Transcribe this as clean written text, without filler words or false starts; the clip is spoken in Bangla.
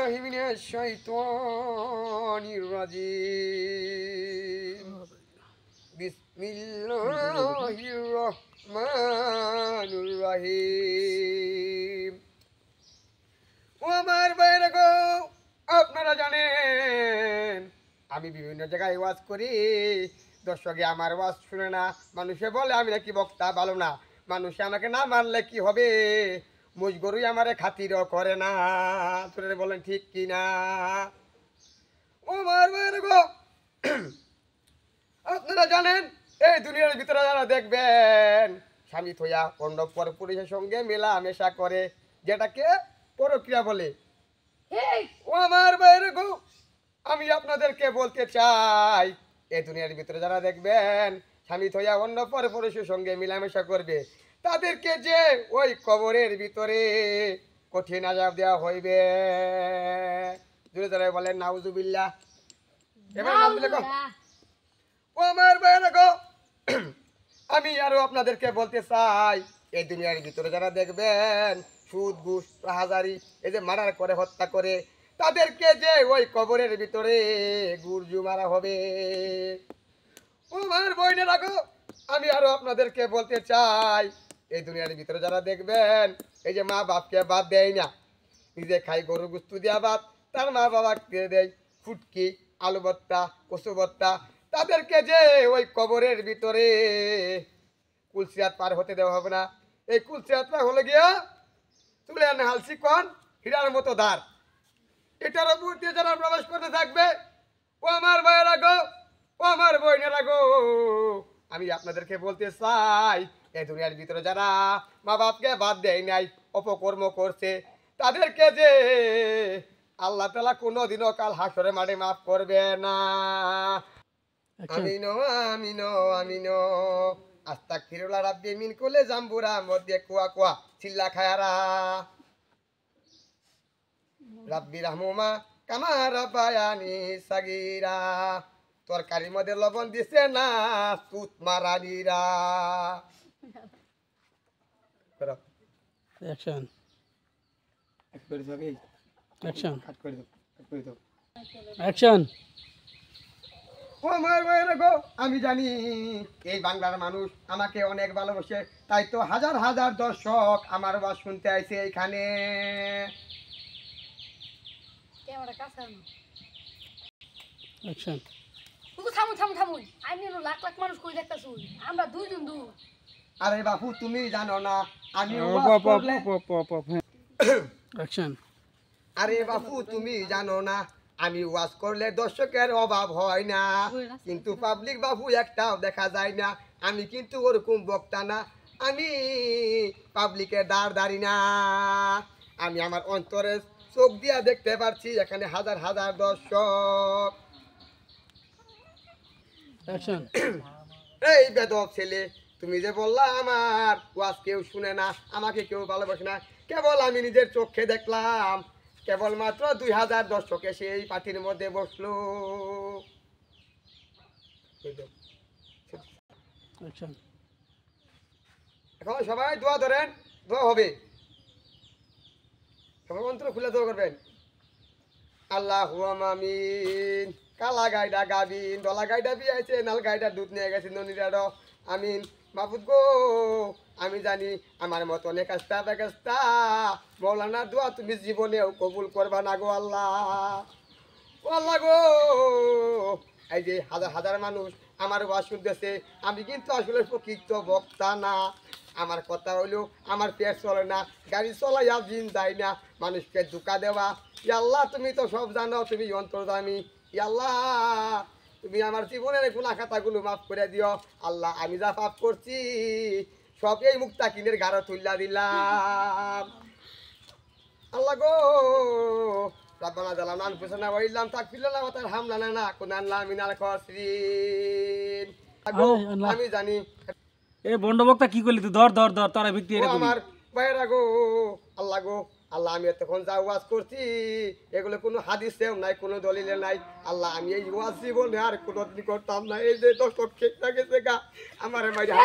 بالله من الشيطان الرجيم بسم الله الرحمن الرحيم আমার বাইরে গো আপনারা জানেন আমি বিভিন্ন জায়গায় ওয়াজ করি দর্শকে আমার ওয়াজ শুনে না মানুষে বলে আমি নাকি বক্তা ভালো না মানুষে আমাকে না মানলে কি হবে মুজগরুই আমারে খাতিরও করে না তোরে বলেন ঠিক কি না আমার বাইরে গো আপনারা জানেন এই দুনিয়ার ভিতরে যারা দেখবেন স্বামী থইয়া অন্য পর পুরুষের সঙ্গে মেলামেশা করে যেটাকে পরক্রিয়া বলে ও আমার বাইরে গো আমি আপনাদেরকে বলতে চাই এই দুনিয়ার ভিতরে যারা দেখবেন স্বামী থইয়া অন্য পর পুরুষের সঙ্গে মেলামেশা করবে তাদেরকে যে ওই কবরের ভিতরে কঠিন আযাব দেওয়া হইবে জোরে জোরে বলেন নাউজুবিল্লাহ এবার নাম দিলে গো ও আমার বাইরে গো আমি আরো আপনাদেরকে বলতে চাই এই দুনিয়ার ভিতরে যারা দেখবেন সুদ ঘুষ হাজারি এই যে মারার করে হত্যা করে তাদেরকে যে ওই কবরের ভিতরে গুরজু মারা হবে ও আমার বোনেরা গো আমি আরো আপনাদেরকে বলতে চাই এই দুনিয়ার ভিতরে যারা দেখবেন এই যে মা বাপকে বাদ দেয় না নিজে খাই গরু গুস্তু দিয়া বাদ তার মা বাবাকে দেয় ফুটকি আলু ভর্তা কচু ভর্তা তাদেরকে যে ওই কবরের ভিতরে কুলসিরাত পার হতে দেওয়া হবে না এই কুলসিরাতটা হলো গিয়া তুলে আনে হালসি কন হীরার মতো ধার এটার উপর দিয়ে যারা প্রবেশ করতে থাকবে ও আমার ভাইয়েরা গো ও আমার বোনেরা গো আমি আপনাদেরকে বলতে চাই এই দুনিয়ার ভিতরে যারা মা বাপকে বাদ দেয় নাই অপকর্ম করছে তাদেরকে যে আল্লাহ তাআলা কোনোদিনও কাল হাসরে মাঠে মাফ করবে না আমিনো আমিনো আমিনো আস্তাগফিরুল্লাহ রাব্বি মিন কুল্লি জামবুরা মধ্যে কুয়া কুয়া চিল্লা খায়ারা রাব্বি রাহমুমা কামা রাব্বায়ানি সাগীরা তরকারির মধ্যে লবণ দিছে না সুত মারানিরা করো অ্যাকশন করে দাও এই অ্যাকশন কাট করে দাও অ্যাকশন ও আমার ভাইরা গো আমি জানি এই বাংলার মানুষ আমাকে অনেক ভালোবাসে তাই তো হাজার হাজার দর্শক আমার ওয়াজ শুনতে আইছে এখানে অ্যাকশন তুই থামু থামু থামু আমি লাখ লাখ মানুষ কই দেখতাছু আমরা দুইজন দু আরে বাপু তুমি জানো না আমি অ্যাকশন আরে বাপু তুমি জানো না আমি ওয়াজ করলে দর্শকের অভাব হয় না কিন্তু পাবলিক বাপু একটাও দেখা যায় না আমি কিন্তু ওরকম বক্তা না আমি পাবলিকের দাঁড়ি না আমি আমার অন্তরে চোখ দিয়া দেখতে পারছি এখানে হাজার হাজার দর্শক অ্যাকশন এই বেদব ছেলে তুমি যে বললা আমার ওয়াজ কেউ শুনে না আমাকে কেউ ভালোবাসে না কেবল আমি নিজের চোখে দেখলাম কেবলমাত্র 2000 দর্শক এসে এই পার্টির মধ্যে বসলো অ্যাকশন এখন সবাই দোয়া ধরেন দোয়া হবে সবাই মন্ত্র খুলে দোয়া করবেন আল্লাহু আমিন কালা গাইডা গাবিন দলা গাইডা বিয়াইছে নাল গাইডা দুধ নিয়ে গেছে ননিরাডো আমিন মাহবুব গো আমি জানি আমার মতো নেকাস্তা বেকাস্তা মৌলানা দোয়া তুমি জীবনেও কবুল করবা না গো আল্লাহ ও আল্লাহ গো এই যে হাজার হাজার মানুষ আমার ওয়াজ শুনতেছে আমি কিন্তু আসলে প্রকৃত বক্তা না আমার কথা হইলো আমার পেট চলে না গাড়ি চলাইয়া দিন যায় না মানুষকে ধোঁকা দেওয়া আল্লাহ তুমি তো সব জানো তুমি অন্তর্যামী আল্লাহ তুমি আমার জীবনের গুনাহ খাতাগুলো মাফ করে দিও আল্লাহ আমি যা পাপ করছি সব এই মুক্তাকিনের গাড়ো তুল্লা দিলাম আল্লাহ গো রব্বানা জালামনা আনফুসানা ওয়া ইল্লাম তাগফির লানা ওয়া তারহামনা লানাকুনান্না মিনাল খাসিরিন আমি জানি এ বন্ড বক্তা কি করলি তুই ধর ধর ধর তোরা ব্যক্তি এটা করলি আমার বাইরা গো আল্লাহ আমি এতক্ষণ যা ওয়াজ করছি এগুলো কোনো হাদিসেও নাই কোনো দলিলে নাই আল্লাহ আমি এই ওয়াজ জীবনে আর কোনোদিন করতাম না এই যে দর্শক খেতে গেছে গা আমার মাইরা